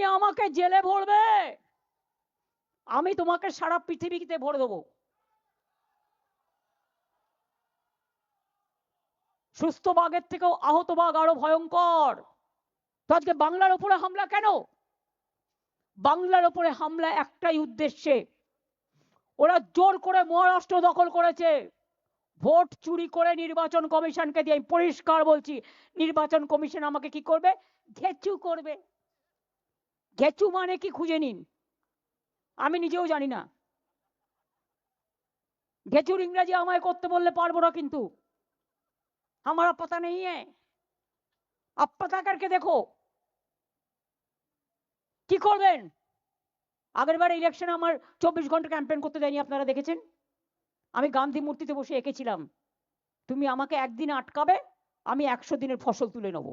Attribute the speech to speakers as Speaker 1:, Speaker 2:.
Speaker 1: তুমি আমাকে জেলে ভরবে, আমি তোমাকে সারা পৃথিবীতে ভরে দেবো। সুস্থ বাঘের থেকেও আহত বাঘ আরো ভয়ঙ্কর। তো আজকে বাংলার উপরে হামলা কেন? বাংলার উপরে হামলা একটাই উদ্দেশ্যে, ওরা জোর করে মহারাষ্ট্র দখল করেছে, ভোট চুরি করে নির্বাচন কমিশনকে দিয়ে। পরিষ্কার বলছি, নির্বাচন কমিশন আমাকে কি করবে? ঘেচু করবে। ঘেচু মানে কি খুঁজে নিন, আমি নিজেও জানি না। ঘেচুর ইংরেজি আমায় করতে বললে পারবো না, কিন্তু हमारा पता नहीं है, अब पता करके देखो কি করবেন। আগেরবার ইলেকশনে আমার 24 ঘন্টা ক্যাম্পেইন করতে দেয়নি, আপনারা দেখেছেন। আমি গান্ধী মূর্তিতে বসে এঁকেছিলাম, তুমি আমাকে একদিন আটকাবে, আমি 100 দিনের ফসল তুলে নেবো।